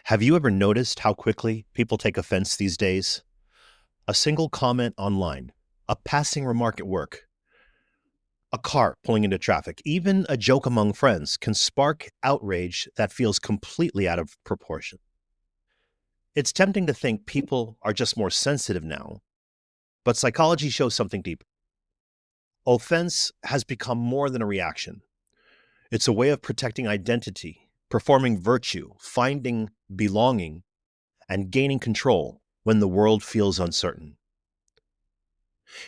Have you ever noticed how quickly people take offense these days? A single comment online, a passing remark at work, a car pulling into traffic, even a joke among friends can spark outrage that feels completely out of proportion. It's tempting to think people are just more sensitive now, but psychology shows something deeper. Offense has become more than a reaction. It's a way of protecting identity, performing virtue, finding belonging, and gaining control when the world feels uncertain.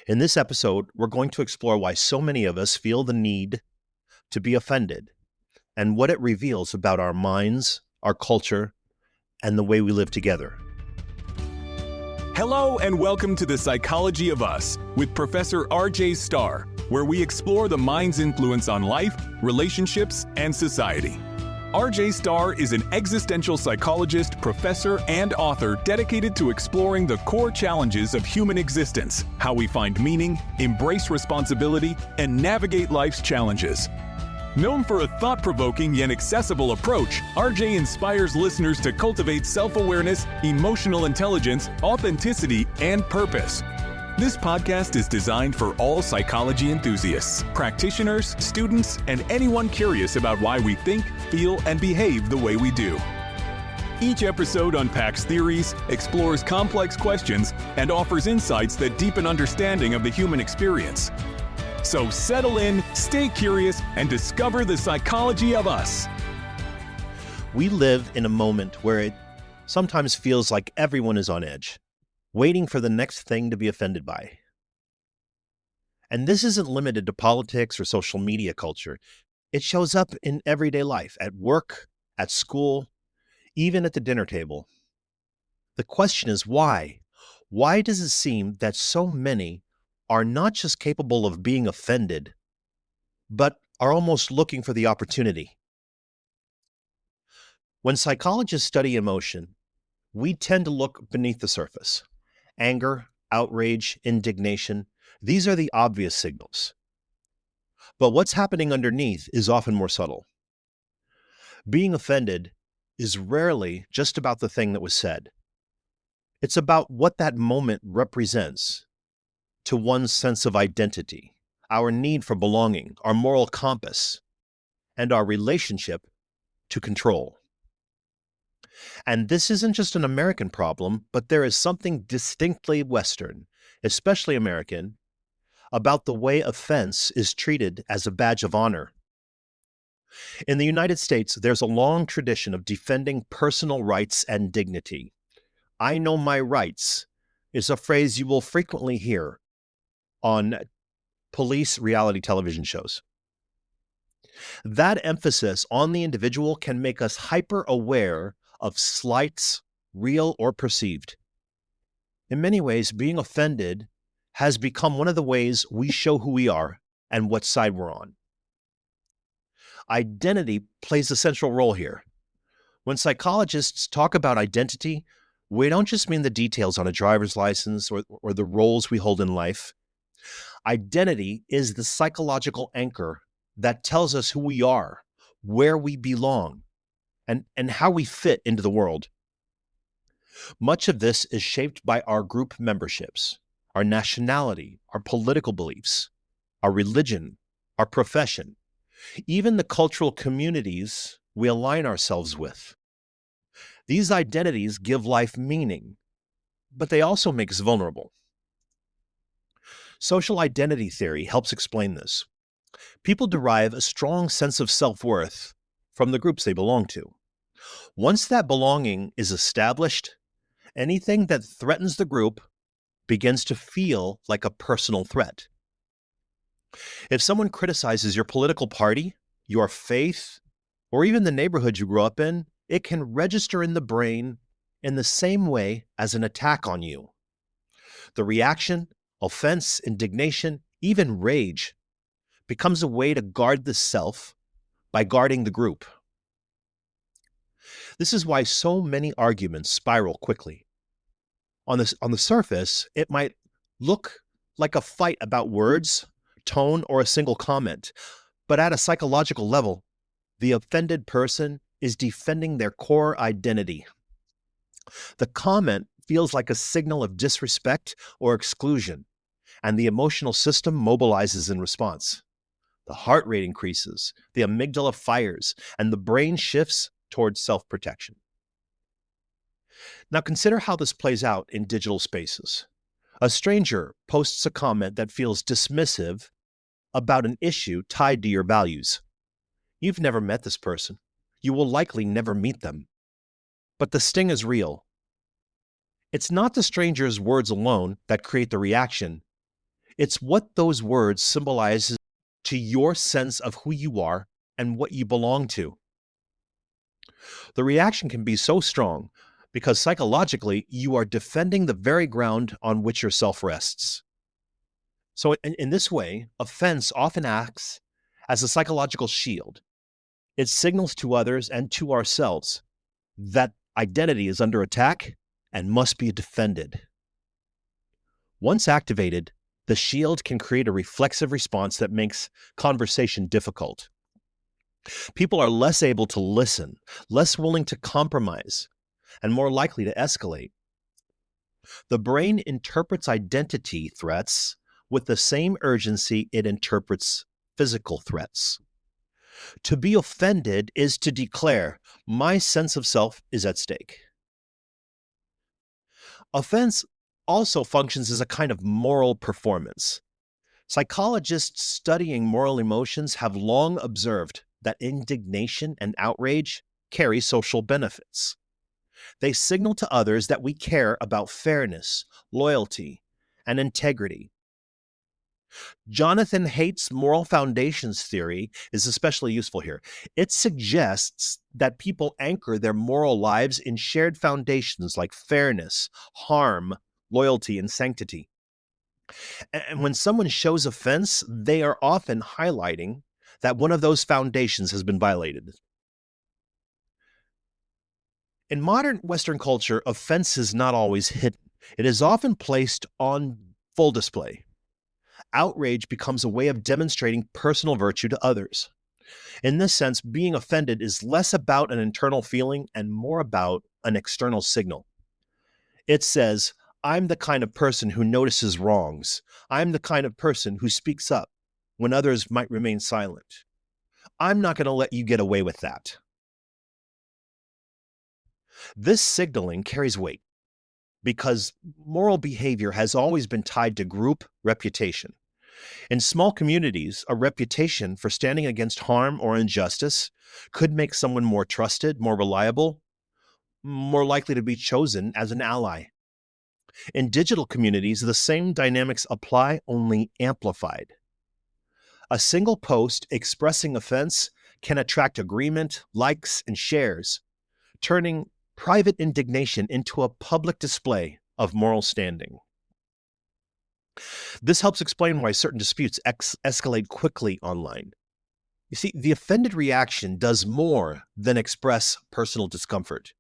In this episode, we're going to explore why so many of us feel the need to be offended and what it reveals about our minds, our culture, and the way we live together. Hello and welcome to The Psychology of Us with Professor RJ Starr, where we explore the mind's influence on life, relationships, and society. RJ Starr is an existential psychologist, professor, and author dedicated to exploring the core challenges of human existence, how we find meaning, embrace responsibility, and navigate life's challenges. Known for a thought-provoking yet accessible approach, RJ inspires listeners to cultivate self-awareness, emotional intelligence, authenticity, and purpose. This podcast is designed for all psychology enthusiasts, practitioners, students, and anyone curious about why we think, feel, and behave the way we do. Each episode unpacks theories, explores complex questions, and offers insights that deepen understanding of the human experience. So settle in, stay curious, and discover the psychology of us. We live in a moment where it sometimes feels like everyone is on edge, waiting for the next thing to be offended by. And this isn't limited to politics or social media culture. It shows up in everyday life, at work, at school, even at the dinner table. The question is why? Why does it seem that so many are not just capable of being offended, but are almost looking for the opportunity? When psychologists study emotion, we tend to look beneath the surface. Anger, outrage, indignation, these are the obvious signals. But what's happening underneath is often more subtle. Being offended is rarely just about the thing that was said. It's about what that moment represents to one's sense of identity, our need for belonging, our moral compass, and our relationship to control. And this isn't just an American problem, but there is something distinctly Western, especially American, about the way offense is treated as a badge of honor. In the United States, there's a long tradition of defending personal rights and dignity. "I know my rights" is a phrase you will frequently hear on police reality television shows. That emphasis on the individual can make us hyper-aware of slights, real or perceived. In many ways, being offended has become one of the ways we show who we are and what side we're on. Identity plays a central role here. When psychologists talk about identity, we don't just mean the details on a driver's license or the roles we hold in life. Identity is the psychological anchor that tells us who we are, where we belong, and how we fit into the world. Much of this is shaped by our group memberships, our nationality, our political beliefs, our religion, our profession, even the cultural communities we align ourselves with. These identities give life meaning, but they also make us vulnerable. Social identity theory helps explain this. People derive a strong sense of self-worth from the groups they belong to. Once that belonging is established, anything that threatens the group begins to feel like a personal threat. If someone criticizes your political party, your faith, or even the neighborhood you grew up in, it can register in the brain in the same way as an attack on you. The reaction, offense, indignation, even rage, becomes a way to guard the self by guarding the group. This is why so many arguments spiral quickly. On the surface, it might look like a fight about words, tone, or a single comment, but at a psychological level, the offended person is defending their core identity, The comment feels like a signal of disrespect or exclusion, and the emotional system mobilizes in response. The heart rate increases, the amygdala fires, and the brain shifts towards self-protection. Now consider how this plays out in digital spaces. A stranger posts a comment that feels dismissive about an issue tied to your values. You've never met this person. You will likely never meet them. But the sting is real. It's not the stranger's words alone that create the reaction. It's what those words symbolize to your sense of who you are and what you belong to. The reaction can be so strong because psychologically you are defending the very ground on which your self rests. So in this way, offense often acts as a psychological shield. It signals to others and to ourselves that identity is under attack and must be defended. Once activated, the shield can create a reflexive response that makes conversation difficult. People are less able to listen, less willing to compromise, and more likely to escalate. The brain interprets identity threats with the same urgency it interprets physical threats. To be offended is to declare, my sense of self is at stake. Offense also functions as a kind of moral performance. Psychologists studying moral emotions have long observed that indignation and outrage carry social benefits. They signal to others that we care about fairness, loyalty, and integrity. Jonathan Haidt's moral foundations theory is especially useful here. It suggests that people anchor their moral lives in shared foundations like fairness, harm, loyalty, and sanctity. And when someone shows offense, they are often highlighting that one of those foundations has been violated. In modern Western culture, offense is not always hidden. It is often placed on full display. Outrage becomes a way of demonstrating personal virtue to others. In this sense, being offended is less about an internal feeling and more about an external signal. It says, I'm the kind of person who notices wrongs. I'm the kind of person who speaks up when others might remain silent. I'm not going to let you get away with that. This signaling carries weight because moral behavior has always been tied to group reputation. In small communities, a reputation for standing against harm or injustice could make someone more trusted, more reliable, more likely to be chosen as an ally. In digital communities, the same dynamics apply, only amplified. A single post expressing offense can attract agreement, likes, and shares, turning private indignation into a public display of moral standing. This helps explain why certain disputes escalate quickly online. You see, the offended reaction does more than express personal discomfort.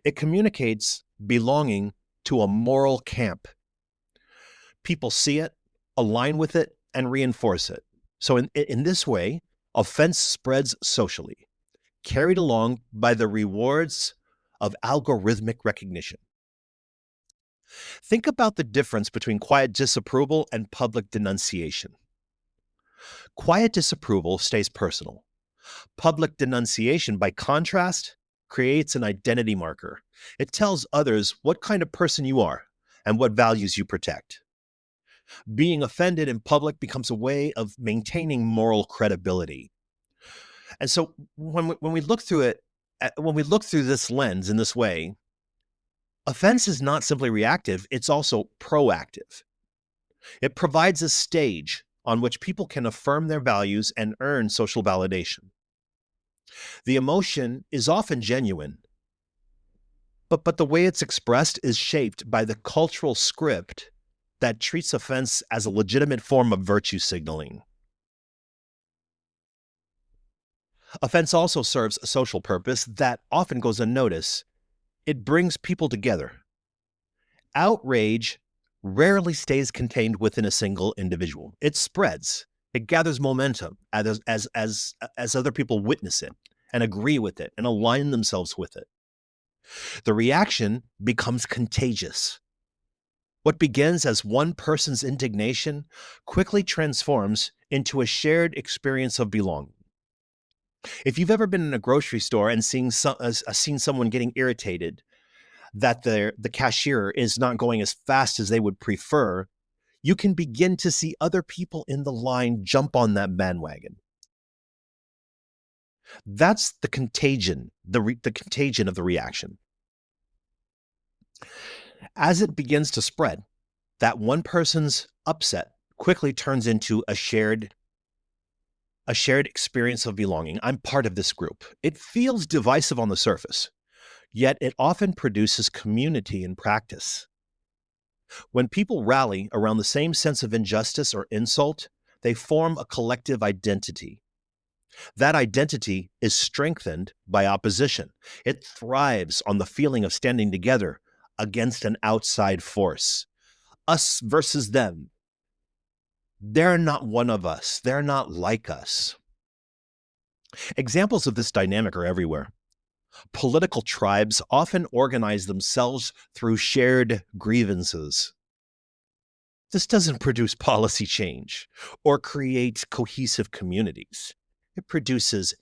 It communicates belonging to a moral camp. People see it, align with it, and reinforce it. So in this way, offense spreads socially, carried along by the rewards of algorithmic recognition. Think about the difference between quiet disapproval and public denunciation. Quiet disapproval stays personal. Public denunciation, by contrast, creates an identity marker. It tells others what kind of person you are and what values you protect. Being offended in public becomes a way of maintaining moral credibility. And so when we look through it, when we look through this lens in this way, offense is not simply reactive, it's also proactive. It provides a stage on which people can affirm their values and earn social validation. The emotion is often genuine, but the way it's expressed is shaped by the cultural script that treats offense as a legitimate form of virtue signaling. Offense also serves a social purpose that often goes unnoticed. It brings people together. Outrage rarely stays contained within a single individual. It spreads. It gathers momentum as other people witness it and agree with it and align themselves with it. The reaction becomes contagious. What begins as one person's indignation quickly transforms into a shared experience of belonging. If you've ever been in a grocery store and seen someone getting irritated that the cashier is not going as fast as they would prefer, you can begin to see other people in the line jump on that bandwagon. That's the contagion, the contagion of the reaction. As it begins to spread, that one person's upset quickly turns into a shared experience of belonging. I'm part of this group. It feels divisive on the surface, yet it often produces community in practice. When people rally around the same sense of injustice or insult, they form a collective identity. That identity is strengthened by opposition. It thrives on the feeling of standing together against an outside force. Us versus them. They're not one of us. They're not like us. Examples of this dynamic are everywhere. Political tribes often organize themselves through shared grievances. This doesn't produce policy change or create cohesive communities. It produces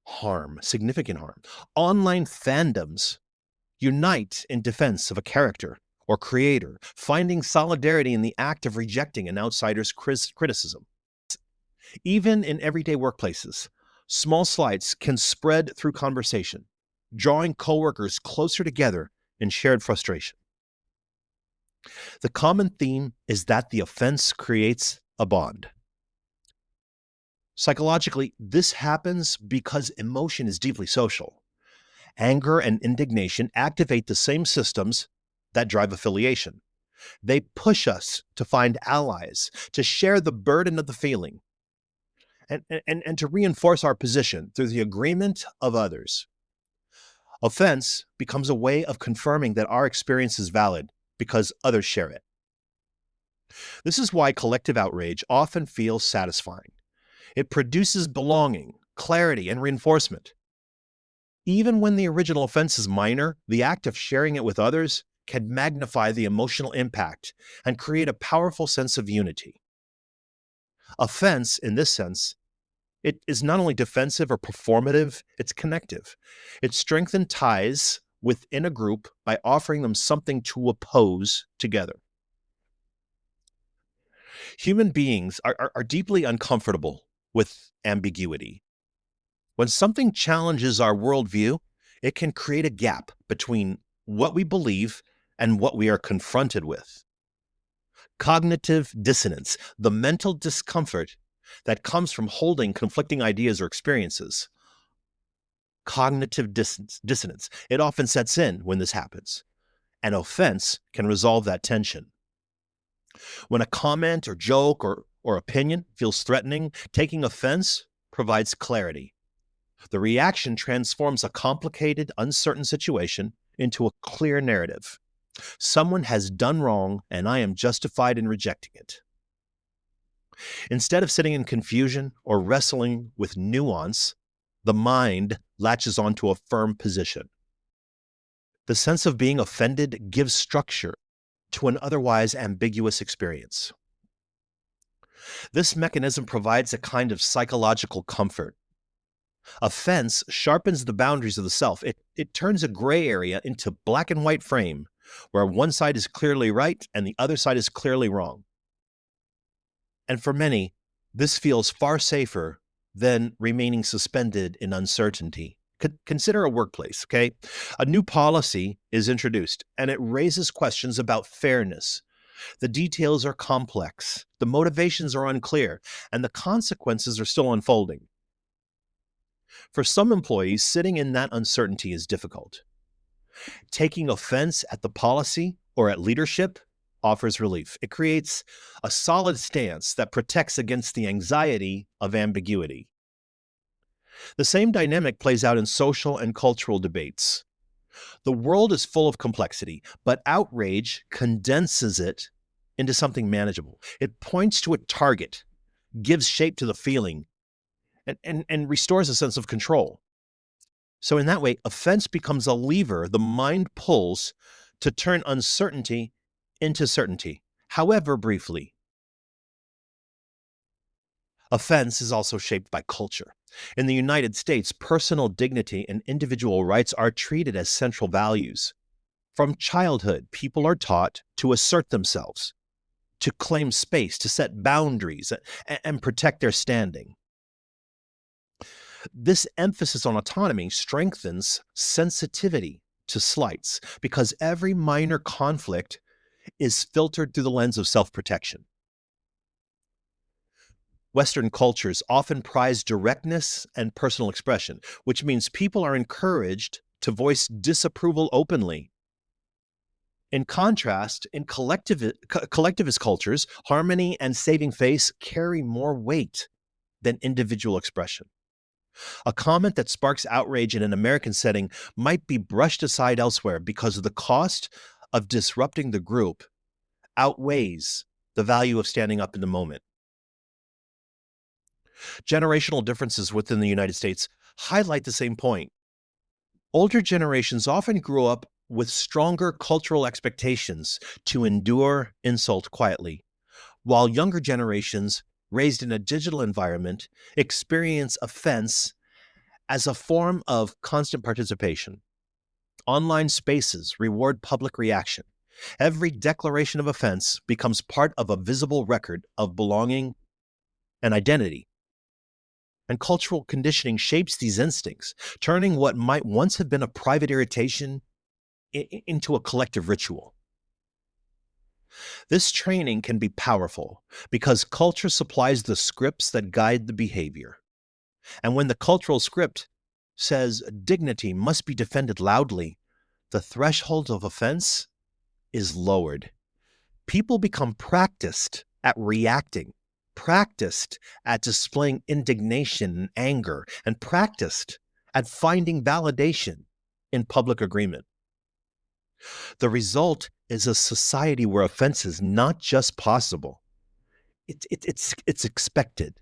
harm, significant harm. Online fandoms unite in defense of a character or creator, finding solidarity in the act of rejecting an outsider's criticism. Even in everyday workplaces, small slights can spread through conversation, drawing coworkers closer together in shared frustration. The common theme is that the offense creates a bond. Psychologically, this happens because emotion is deeply social. Anger and indignation activate the same systems that drive affiliation. They push us to find allies, to share the burden of the feeling, and to reinforce our position through the agreement of others. Offense becomes a way of confirming that our experience is valid because others share it. This is why collective outrage often feels satisfying. It produces belonging, clarity, and reinforcement. Even when the original offense is minor, the act of sharing it with others can magnify the emotional impact and create a powerful sense of unity. Offense, in this sense, it is not only defensive or performative, it's connective. It strengthens ties within a group by offering them something to oppose together. Human beings are deeply uncomfortable with ambiguity. When something challenges our worldview, it can create a gap between what we believe and what we are confronted with. Cognitive dissonance, the mental discomfort that comes from holding conflicting ideas or experiences. Cognitive dissonance, it often sets in when this happens. An offense can resolve that tension. When a comment or joke or opinion feels threatening, taking offense provides clarity. The reaction transforms a complicated, uncertain situation into a clear narrative. Someone has done wrong, and I am justified in rejecting it. Instead of sitting in confusion or wrestling with nuance, the mind latches onto a firm position. The sense of being offended gives structure to an otherwise ambiguous experience. This mechanism provides a kind of psychological comfort. Offense sharpens the boundaries of the self. It turns a gray area into black and white frame, where one side is clearly right and the other side is clearly wrong. And for many, this feels far safer than remaining suspended in uncertainty. Consider a workplace, okay? A new policy is introduced, and it raises questions about fairness. The details are complex, the motivations are unclear, and the consequences are still unfolding. For some employees, sitting in that uncertainty is difficult. Taking offense at the policy or at leadership offers relief. It creates a solid stance that protects against the anxiety of ambiguity. The same dynamic plays out in social and cultural debates. The world is full of complexity, but outrage condenses it into something manageable. It points to a target, gives shape to the feeling, and restores a sense of control. So in that way, offense becomes a lever the mind pulls to turn uncertainty into certainty, however briefly. Offense is also shaped by culture. In the United States, personal dignity and individual rights are treated as central values. From childhood, people are taught to assert themselves, to claim space, to set boundaries, and protect their standing. This emphasis on autonomy strengthens sensitivity to slights because every minor conflict is filtered through the lens of self-protection. Western cultures often prize directness and personal expression, which means people are encouraged to voice disapproval openly. In contrast, in collectivist cultures, harmony and saving face carry more weight than individual expression. A comment that sparks outrage in an American setting might be brushed aside elsewhere because the cost of disrupting the group outweighs the value of standing up in the moment. Generational differences within the United States highlight the same point. Older generations often grew up with stronger cultural expectations to endure insult quietly, while younger generations, raised in a digital environment, experience offense as a form of constant participation. Online spaces reward public reaction. Every declaration of offense becomes part of a visible record of belonging and identity. And cultural conditioning shapes these instincts, turning what might once have been a private irritation into a collective ritual. This training can be powerful because culture supplies the scripts that guide the behavior. And when the cultural script says dignity must be defended loudly, the threshold of offense is lowered. People become practiced at reacting, practiced at displaying indignation and anger, and practiced at finding validation in public agreement. The result is a society where offense is not just possible, it's expected.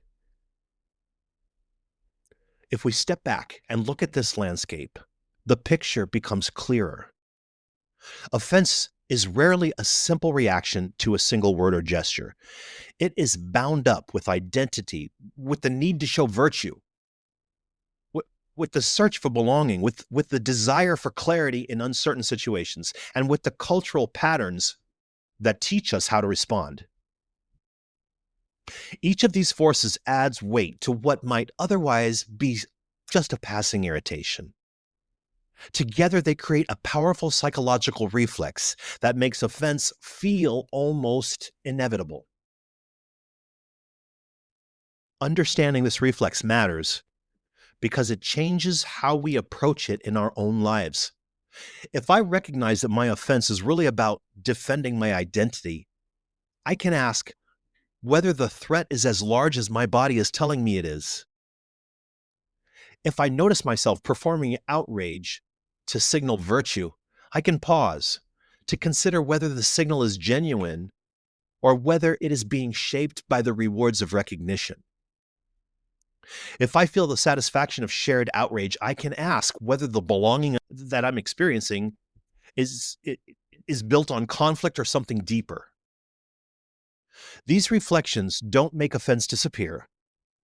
If we step back and look at this landscape, the picture becomes clearer. Offense is rarely a simple reaction to a single word or gesture. It is bound up with identity, with the need to show virtue, with the search for belonging, with the desire for clarity in uncertain situations, and with the cultural patterns that teach us how to respond. Each of these forces adds weight to what might otherwise be just a passing irritation. Together, they create a powerful psychological reflex that makes offense feel almost inevitable. Understanding this reflex matters because it changes how we approach it in our own lives. If I recognize that my offense is really about defending my identity, I can ask whether the threat is as large as my body is telling me it is. If I notice myself performing outrage to signal virtue, I can pause to consider whether the signal is genuine or whether it is being shaped by the rewards of recognition. If I feel the satisfaction of shared outrage, I can ask whether the belonging that I'm experiencing is built on conflict or something deeper. These reflections don't make offense disappear.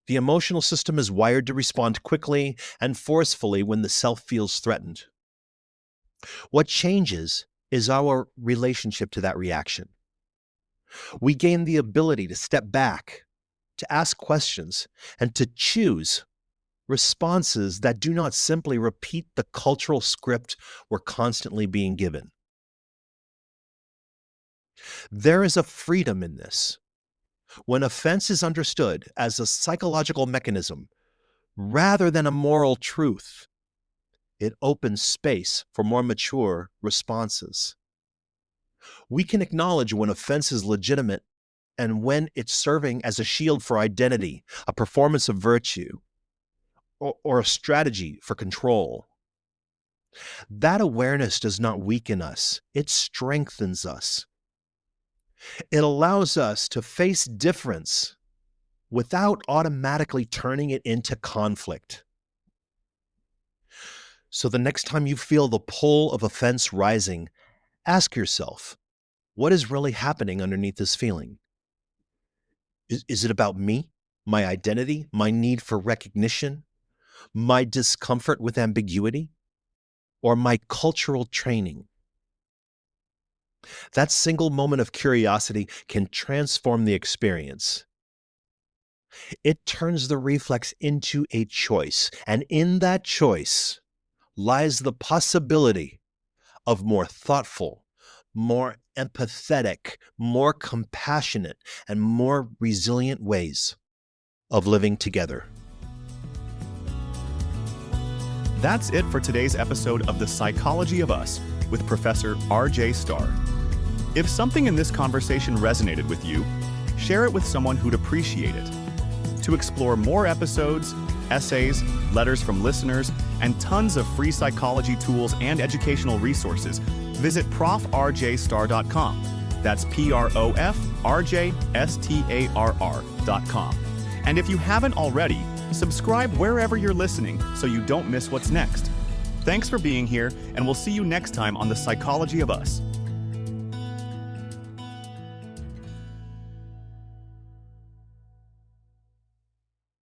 The emotional system is wired to respond quickly and forcefully when the self feels threatened. What changes is our relationship to that reaction. We gain the ability to step back, to ask questions, and to choose responses that do not simply repeat the cultural script we're constantly being given. There is a freedom in this. When offense is understood as a psychological mechanism rather than a moral truth, it opens space for more mature responses. We can acknowledge when offense is legitimate and when it's serving as a shield for identity, a performance of virtue, or a strategy for control. That awareness does not weaken us, it strengthens us. It allows us to face difference without automatically turning it into conflict. So the next time you feel the pull of offense rising, ask yourself, what is really happening underneath this feeling? Is it about me, my identity, my need for recognition, my discomfort with ambiguity, or my cultural training? That single moment of curiosity can transform the experience. It turns the reflex into a choice, and in that choice lies the possibility of more thoughtful, more empathetic, more compassionate, and more resilient ways of living together. That's it for today's episode of The Psychology of Us with Professor RJ Starr. If something in this conversation resonated with you, share it with someone who'd appreciate it. To explore more episodes, essays, letters from listeners, and tons of free psychology tools and educational resources, visit profrjstarr.com. That's PROFRJSTARR.com. And if you haven't already, subscribe wherever you're listening so you don't miss what's next. Thanks for being here, and we'll see you next time on The Psychology of Us.